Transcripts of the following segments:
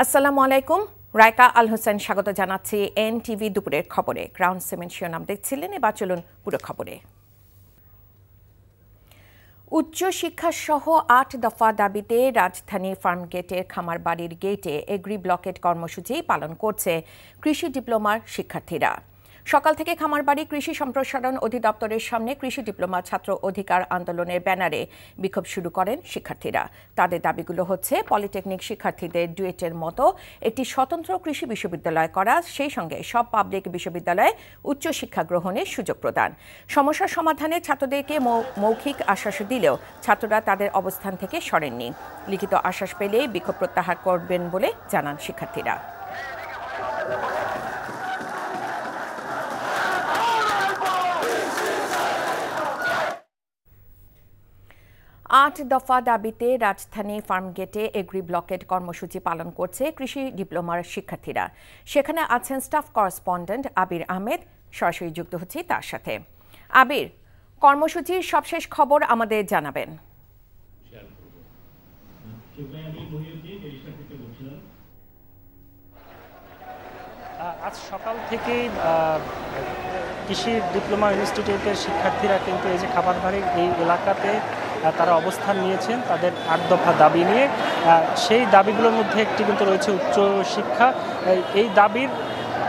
আসসালামু আলাইকুম। রায়কা আল হোসেন স্বাগত জানাচ্ছি এনটিভি দুপুরের খবরে। গ্রাউন্ড সিমেন্ট শিরোনাম দেখছিলেন, এবার চলুন পুরো খবরে। উচ্চ শিক্ষা সহ ৮ দফা দাবিতে রাজধানীর ফার্মগেটের খামারবাড়ির গেটে এগ্রি ব্লকেট কর্মসূচি পালন করছে কৃষি ডিপ্লোমার শিক্ষার্থীরা। সকাল থেকে খামারবাড়ি কৃষি সম্প্রসারণ অধিদপ্তরের সামনে কৃষি ডিপ্লোমা ছাত্র অধিকার আন্দোলনের ব্যানারে বিক্ষোভ শুরু করেন শিক্ষার্থীরা। তাদের দাবিগুলো হচ্ছে পলিটেকনিক শিক্ষার্থীদের ডুয়েটের মতো একটি স্বতন্ত্র কৃষি বিশ্ববিদ্যালয় করা, সেই সঙ্গে সব পাবলিক বিশ্ববিদ্যালয়ে উচ্চশিক্ষা গ্রহণের সুযোগ প্রদান। সমস্যার সমাধানে ছাত্রদেরকে মৌখিক আশ্বাস দিলেও ছাত্ররা তাদের অবস্থান থেকে সরেননি। লিখিত আশ্বাস পেলে বিক্ষোভ প্রত্যাহার করবেন বলে জানান শিক্ষার্থীরা। ৮ দফা দাবিতে রাজধানী ফার্মগেটে এগ্রি ব্লকেট কর্মসূচি পালন করছে কৃষি ডিপ্লোমার শিক্ষার্থীরা। সেখানে আছেন স্টাফ করেসপন্ডেন্ট আবির আহমেদ। সরাসরি যুক্ত হচ্ছি তার সাথে। আবির, কর্মসূচির সবশেষ খবর আমাদের জানাবেন। আজ সকাল থেকেই কৃষি ডিপ্লোমা ইনস্টিটিউটের শিক্ষার্থীরা কিন্তু এই যে খামারবাড়ির এই এলাকাতে তারা অবস্থান নিয়েছেন তাদের ৮ দফা দাবি নিয়ে। সেই দাবিগুলোর মধ্যে একটি কিন্তু রয়েছে উচ্চ শিক্ষা। এই দাবির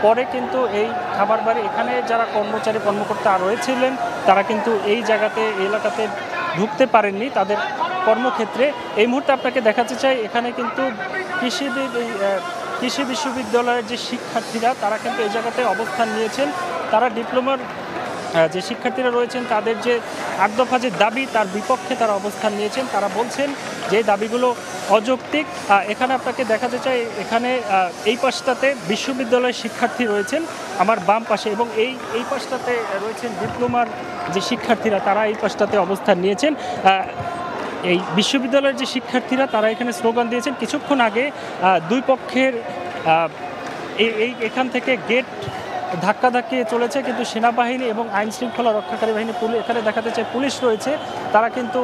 পরে কিন্তু এই খামারবাড়ি এখানে যারা কর্মকর্তা রয়েছিলেন তারা কিন্তু এই জায়গাতে এই এলাকাতে ঢুকতে পারেননি তাদের কর্মক্ষেত্রে। এই মুহূর্তে আপনাকে দেখাতে চাই, এখানে কিন্তু কৃষি বিশ্ববিদ্যালয়ের যে শিক্ষার্থীরা তারা কিন্তু এই জায়গাতে অবস্থান নিয়েছেন। তারা ডিপ্লোমার যে শিক্ষার্থীরা রয়েছেন তাদের যে ৮ দফা যে দাবি তার বিপক্ষে তারা অবস্থান নিয়েছেন। তারা বলছেন যে দাবিগুলো অযৌক্তিক। এখানে আপনাকে দেখাতে চাই, এখানে এই পাশটাতে বিশ্ববিদ্যালয়ের শিক্ষার্থী রয়েছেন আমার বাম পাশে, এবং এই পাশটাতে রয়েছেন ডিপ্লোমার যে শিক্ষার্থীরা তারা এই পাশটাতে অবস্থান নিয়েছেন। এই বিশ্ববিদ্যালয়ের যে শিক্ষার্থীরা তারা এখানে স্লোগান দিয়েছেন। কিছুক্ষণ আগে দুই পক্ষের এখান থেকে গেট ধাক্কাধাক্কি চলেছে, কিন্তু সেনাবাহিনী এবং আইন শৃঙ্খলা রক্ষাকারী বাহিনী এখানে দেখাতে চাই পুলিশ রয়েছে, তারা কিন্তু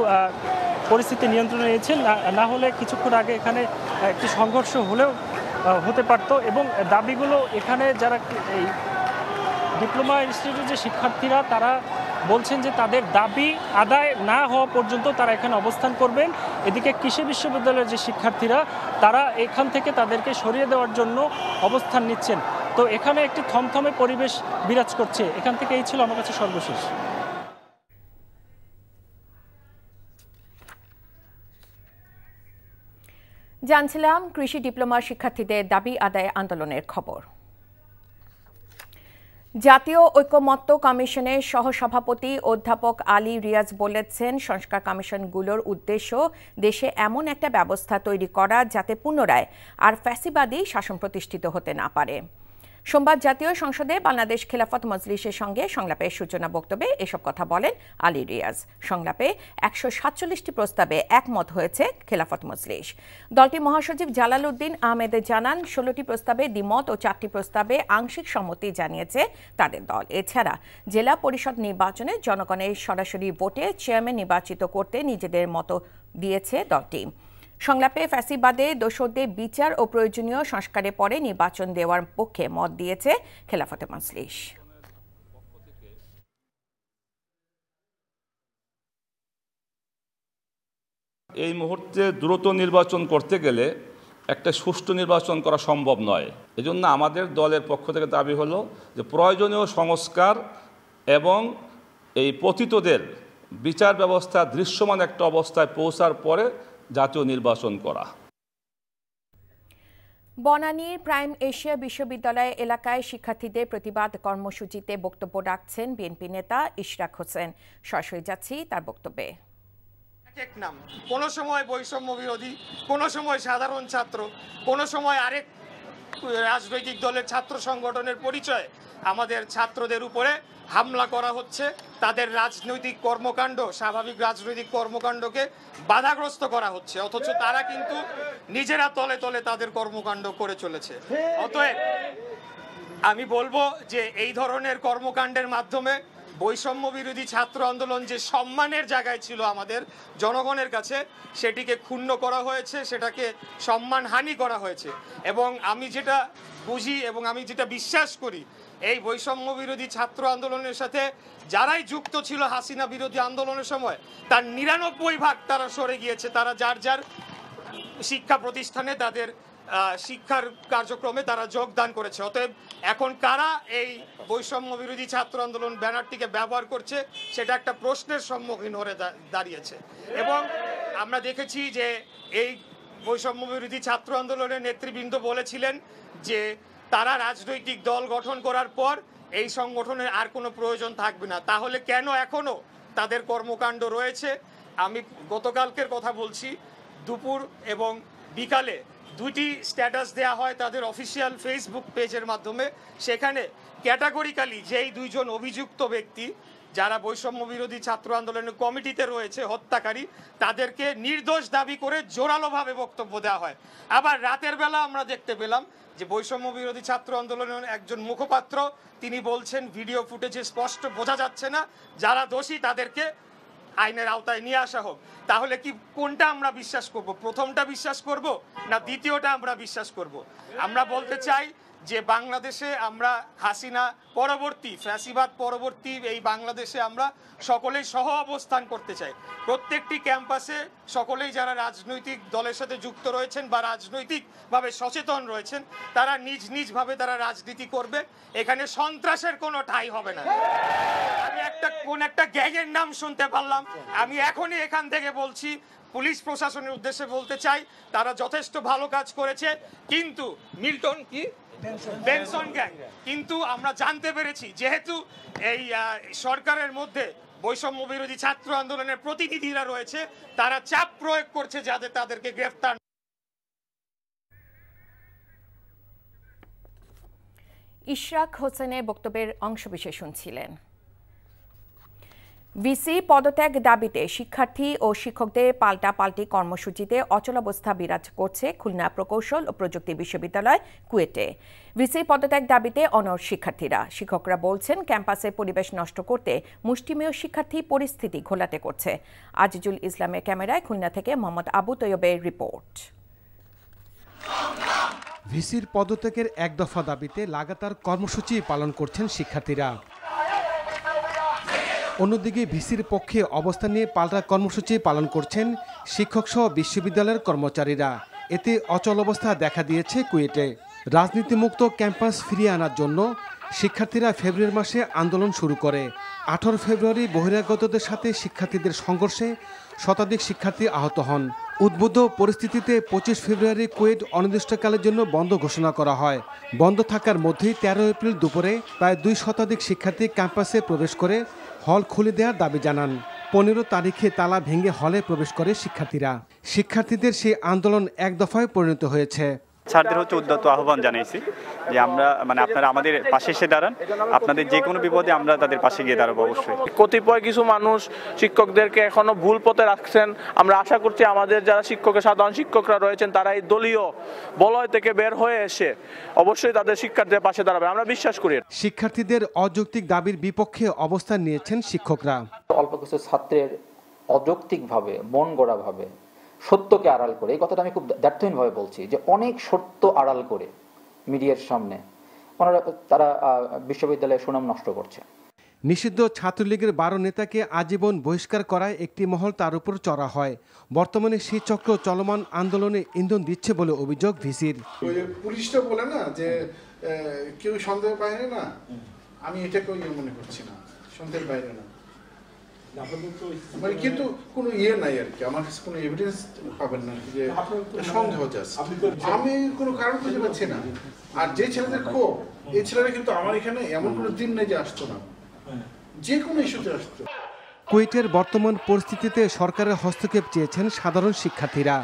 পরিস্থিতি নিয়ন্ত্রণে নিয়েছেন। না হলে কিছুক্ষণ আগে এখানে একটি সংঘর্ষ হতে পারত। এবং দাবিগুলো এখানে যারা এই ডিপ্লোমা ইনস্টিটিউটের যে শিক্ষার্থীরা তারা বলছেন যে তাদের দাবি আদায় না হওয়া পর্যন্ত তারা এখানে অবস্থান করবেন। এদিকে কৃষি বিশ্ববিদ্যালয়ের যে শিক্ষার্থীরা তারা এখান থেকে তাদেরকে সরিয়ে দেওয়ার জন্য অবস্থান নিচ্ছেন। তো এখানে একটি থমথমে পরিবেশ বিরাজ করছে। এখান থেকে এই ছিল আমার কাছে সর্বশেষ। জানছিলাম কৃষি ডিপ্লোমা শিক্ষার্থীদের দাবি আদায় আন্দোলনের খবর। জাতীয় ঐকমত্য কমিশনের সহসভাপতি অধ্যাপক আলী রিয়াজ বলেছেন, সংস্কার কমিশনগুলোর উদ্দেশ্য দেশে এমন একটা ব্যবস্থা তৈরি করা যাতে পুনরায় আর ফ্যাসিবাদী শাসন প্রতিষ্ঠিত হতে না পারে। সোমবার জাতীয় সংসদে বাংলাদেশ খেলাফত মজলিসের সঙ্গে সংলাপের সূচনা বক্তব্যে এসব কথা বলেন আলী রিয়াজ। সংলাপে ১৪৭টি প্রস্তাবে একমত হয়েছে খেলাফত মজলিস। দলটির মহাসচিব জালাল উদ্দিন আহমেদ জানান, ১৬টি প্রস্তাবে দ্বিমত ও ৪টি প্রস্তাবে আংশিক সম্মতি জানিয়েছে তাদের দল। এছাড়া জেলা পরিষদ নির্বাচনে জনগণের সরাসরি ভোটে চেয়ারম্যান নির্বাচিত করতে নিজেদের মত দিয়েছে দলটি। সংলাপে ফ্যাসিবাদে দোষরদের বিচার ও প্রয়োজনীয় সংস্কারের পরে নির্বাচন দেওয়ার পক্ষে মত দিয়েছে খেলাফতে মজলিস। এই মুহূর্তে দ্রুত নির্বাচন করতে গেলে একটা সুষ্ঠু নির্বাচন করা সম্ভব নয়। এজন্য আমাদের দলের পক্ষ থেকে দাবি হলো যে প্রয়োজনীয় সংস্কার এবং এই পতিতদের বিচার ব্যবস্থা দৃশ্যমান একটা অবস্থায় পৌঁছার পরে জাতীয় নির্বাচন করা। বনানীর প্রাইম এশিয়া বিশ্ববিদ্যালয় এলাকায় শিক্ষার্থীদের প্রতিবাদ কর্মসূচিতে বক্তব্য রাখছেন বিএনপি নেতা ইশরাক হোসেন। সরাসরি যাচ্ছি তার বক্তব্যে। এক নাম, কোনো সময় বৈষম্য বিরোধী, কোনো সময় সাধারণ ছাত্র, কোনো সময় আরেক রাজনৈতিক দলের ছাত্র সংগঠনের পরিচয় আমাদের ছাত্রদের উপরে হামলা করা হচ্ছে। তাদের রাজনৈতিক কর্মকাণ্ড, স্বাভাবিক রাজনৈতিক কর্মকাণ্ডকে বাধাগ্রস্ত করা হচ্ছে, অথচ তারা কিন্তু নিজেরা তলে তলে তাদের কর্মকাণ্ড করে চলেছে। অতএব আমি বলবো যে এই ধরনের কর্মকাণ্ডের মাধ্যমে বৈষম্য বিরোধী ছাত্র আন্দোলন যে সম্মানের জায়গায় ছিল আমাদের জনগণের কাছে, সেটিকে ক্ষুণ্ণ করা হয়েছে, সেটাকে সম্মানহানি করা হয়েছে। এবং আমি যেটা বুঝি এবং আমি যেটা বিশ্বাস করি, এই বৈষম্য বিরোধী ছাত্র আন্দোলনের সাথে যারাই যুক্ত ছিল হাসিনা বিরোধী আন্দোলনের সময়, তার ৯৯% তারা সরে গিয়েছে। তারা যার যার শিক্ষা প্রতিষ্ঠানে তাদের শিক্ষার কার্যক্রমে তারা যোগদান করেছে। অতএব এখন কারা এই বৈষম্য বিরোধী ছাত্র আন্দোলন ব্যানারটিকে ব্যবহার করছে, সেটা একটা প্রশ্নের সম্মুখীন হয়ে দাঁড়িয়েছে। এবং আমরা দেখেছি যে এই বৈষম্য বিরোধী ছাত্র আন্দোলনের নেতৃবৃন্দ বলেছিলেন যে তারা রাজনৈতিক দল গঠন করার পর এই সংগঠনের আর কোনো প্রয়োজন থাকবে না। তাহলে কেন এখনো তাদের কর্মকাণ্ড রয়েছে? আমি গতকালকের কথা বলছি, দুপুর এবং বিকালে দুটি স্ট্যাটাস দেয়া হয় তাদের অফিসিয়াল ফেসবুক পেজের মাধ্যমে। সেখানে ক্যাটাগরিক্যালি যেই দুইজন অভিযুক্ত ব্যক্তি যারা বৈষম্য বিরোধী ছাত্র আন্দোলনের কমিটিতে রয়েছে, হত্যাকারী, তাদেরকে নির্দোষ দাবি করে জোরালোভাবে বক্তব্য দেওয়া হয়। আবার রাতের বেলা আমরা দেখতে পেলাম যে বৈষম্য বিরোধী ছাত্র আন্দোলনের একজন মুখপাত্র তিনি বলছেন ভিডিও ফুটেজে স্পষ্ট বোঝা যাচ্ছে না, যারা দোষী তাদেরকে আইনের আওতায় নিয়ে আসা হোক। তাহলে কি কোনটা আমরা বিশ্বাস করব? প্রথমটা বিশ্বাস করব না দ্বিতীয়টা আমরা বিশ্বাস করব? আমরা বলতে চাই যে বাংলাদেশে আমরা হাসিনা পরবর্তী, ফ্যাসিবাদ পরবর্তী এই বাংলাদেশে আমরা সকলেই সহ অবস্থান করতে চাই। প্রত্যেকটি ক্যাম্পাসে সকলেই যারা রাজনৈতিক দলের সাথে যুক্ত রয়েছেন বা রাজনৈতিকভাবে সচেতন রয়েছেন, তারা নিজ নিজভাবে তারা রাজনীতি করবে। এখানে সন্ত্রাসের কোনো ঠাঁই হবে না। আমি কোন একটা গ্যাংয়ের নাম শুনতে পারলাম, আমি এখনই এখান থেকে বলছি, পুলিশ প্রশাসনের উদ্দেশ্যে বলতে চাই, তারা যথেষ্ট ভালো কাজ করেছে, কিন্তু মিল্টন কি বেনসন গ্যাং, কিন্তু আমরা জানতে পেরেছি যেহেতু এই সরকারের মধ্যে বৈষম্য বিরোধী ছাত্র আন্দোলনের প্রতিনিধিরা রয়েছে, তারা চাপ প্রয়োগ করছে যাতে তাদেরকে গ্রেফতার। ইশরাক হোসেনের বক্তব্যের অংশবিশেষ শুনছিলেন। ভিসি পদত্যাগ দাবিতে শিক্ষার্থী ও শিক্ষকদের পাল্টাপাল্টি কর্মসূচিতে অচলাবস্থা বিরাজ করছে খুলনা প্রকৌশল ও প্রযুক্তি বিশ্ববিদ্যালয় কুয়েটে। ভিসি পদত্যাগ দাবিতে অনড় শিক্ষার্থীরা। শিক্ষকরা বলছেন ক্যাম্পাসের পরিবেশ নষ্ট করতে মুষ্টিমেয় শিক্ষার্থী পরিস্থিতি ঘোলাটে করছে। আজিজুল ইসলামের ক্যামেরায় খুলনা থেকে মোহাম্মদ আবু তৈয়বের রিপোর্ট। ভিসির পদত্যাগের এক দফা দাবিতে লাগাতার কর্মসূচি পালন করছেন শিক্ষার্থীরা। অন্যদিকে ভিসির পক্ষে অবস্থান নিয়ে পাল্টা কর্মসূচি পালন করছেন শিক্ষক সহ বিশ্ববিদ্যালয়ের কর্মচারীরা। এতে অচলাবস্থা দেখা দিয়েছে কুয়েটে। রাজনীতিমুক্ত ক্যাম্পাস ফিরিয়ে আনার জন্য শিক্ষার্থীরা ফেব্রুয়ারি মাসে আন্দোলন শুরু করে। 18 ফেব্রুয়ারি বহিরাগতদের সাথে শিক্ষার্থীদের সংঘর্ষে শতাধিক শিক্ষার্থী আহত হন। উদ্বুদ্ধ পরিস্থিতিতে 25 ফেব্রুয়ারি কুয়েট অনির্দিষ্টকালের জন্য বন্ধ ঘোষণা করা হয়। বন্ধ থাকার মধ্যেই 13 এপ্রিল দুপুরে প্রায় 2 শতাধিক শিক্ষার্থী ক্যাম্পাসে প্রবেশ করে হল খুলে দেওয়ার দাবি জানান। 15 তারিখে তালা ভেঙে হলে প্রবেশ করে শিক্ষার্থীরা। শিক্ষার্থীদের সেই আন্দোলন এক দফায় পরিণত হয়েছে। ছাত্রদের উদ্যত আহ্বান জানাইছি যে আমরা আপনারা আমাদের পাশে এসে দাঁড়ান, আপনাদের যে কোনো বিপদে আমরা তাদের পাশে গিয়ে দাঁড়াবো। অবশ্যই কতিপয় কিছু মানুষ শিক্ষকদেরকে এখনো ভুল পথে রাখছেন। আমরা আশা করছি আমাদের যারা সাধারণ শিক্ষকরা রয়েছেন তারা এই দলীয় বলয় থেকে বের হয়ে এসে অবশ্যই তাদের শিক্ষার্থীদের পাশে দাঁড়াবে, আমরা বিশ্বাস করি। শিক্ষার্থীদের অযৌক্তিক দাবির বিপক্ষে অবস্থান নিয়েছেন শিক্ষকরা। অল্প কিছু ছাত্রের অযৌক্তিকভাবে মন গড়াভাবে সত্যকে আড়াল করে, এই কথাটা আমি খুব দ্ব্যর্থহীনভাবে বলছি, যে অনেক সত্য আড়াল করে মিডিয়ার সামনে তারা বিশ্ববিদ্যালয়ের সুনাম নষ্ট করছে। নিষিদ্ধ ছাত্রলীগের 12 নেতাকে আজীবন বহিষ্কার করায় একটি মহল তার উপর চড়া হয়। বর্তমানে সেই চক্র চলমান আন্দোলনে ইন্ধন দিচ্ছে বলে অভিযোগ ভিসির। পুলিশটা বলে না যে কেউ সন্দেহ পায় না, আমি এটাকে মনে করছি না, সন্দেহের বাইরে না, মানে কিন্তু কোনো নাই আর কি, আমার কাছে কোনো এভিডেন্স পাবেন না যে সন্দেহ জাস্ট, আমি কোনো কারণ খুঁজে পাচ্ছি না। আর যে ছেলেদের ক্ষোভ, এই ছেলেরা কিন্তু আমার এখানে এমন কোনো দিন নেই যে আসতো না, যে কোনো ইস্যুতে আসতো। কুয়েটের বর্তমান পরিস্থিতিতে সরকারের হস্তক্ষেপ চেয়েছেন সাধারণ শিক্ষার্থীরা।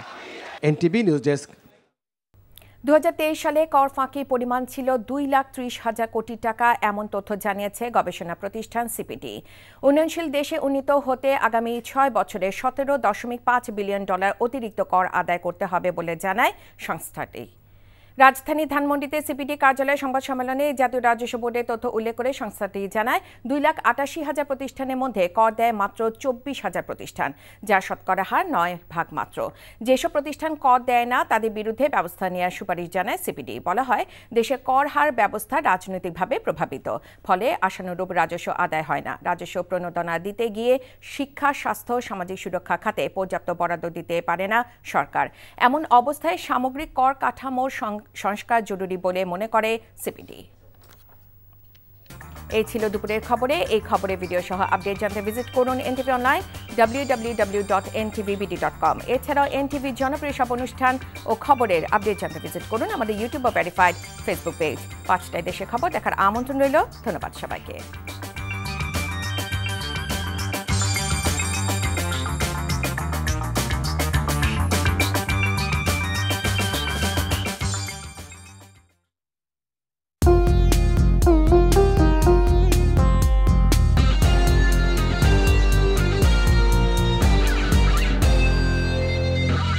NTV news desk. 2023 সালে কর ফাঁকির পরিমাণ ছিল 2,30,000 কোটি টাকা, এমন তথ্য জানিয়েছে গবেষণা প্রতিষ্ঠান সিপিডি। উন্নয়নশীল দেশে উন্নীত হতে আগামী 6 বছরে $17.5 বিলিয়ন অতিরিক্ত কর আদায় করতে হবে বলে জানায় সংস্থাটি। রাজধানী ধানমন্ডিতে সিপিডি কার্যালয়ে সংবাদ সম্মেলনে জাতীয় রাজস্ব বোর্ডের তথ্য উল্লেখ করে সংস্থাটি জানায় 2,88,000 প্রতিষ্ঠানের মধ্যে কর দেয় মাত্র 24,000 প্রতিষ্ঠান, যা শতকরা হার 9% মাত্র। যেসব প্রতিষ্ঠান কর দেয় না তাদের বিরুদ্ধে ব্যবস্থা নেওয়ার সুপারিশ জানায় সিপিডি। বলা হয়, দেশে কর হার ব্যবস্থা রাজনৈতিকভাবে প্রভাবিত, ফলে আশানুরূপ রাজস্ব আদায় হয় না। রাজস্ব প্রণোদনা দিতে গিয়ে শিক্ষা, স্বাস্থ্য, সামাজিক সুরক্ষা খাতে পর্যাপ্ত বরাদ্দ দিতে পারে না সরকার। এমন অবস্থায় সামগ্রিক কর কাঠামোর সংস্কার জরুরি বলে মনে করে সিপিডি। এই ছিল দুপুরের খবরে। এই খবরে ভিডিও সহ আপডেট জানতে ভিজিট করুন এনটিভি অনলাইন www.ntvbd.com। এছাড়াও এনটিভি জনপ্রিয় সব অনুষ্ঠান ও খবরের আপডেট জানতে ভিজিট করুন আমাদের ইউটিউব ও ভেরিফাইড ফেসবুক পেজ। 5টায় দেশের খবর দেখার আমন্ত্রণ রইল। ধন্যবাদ সবাইকে।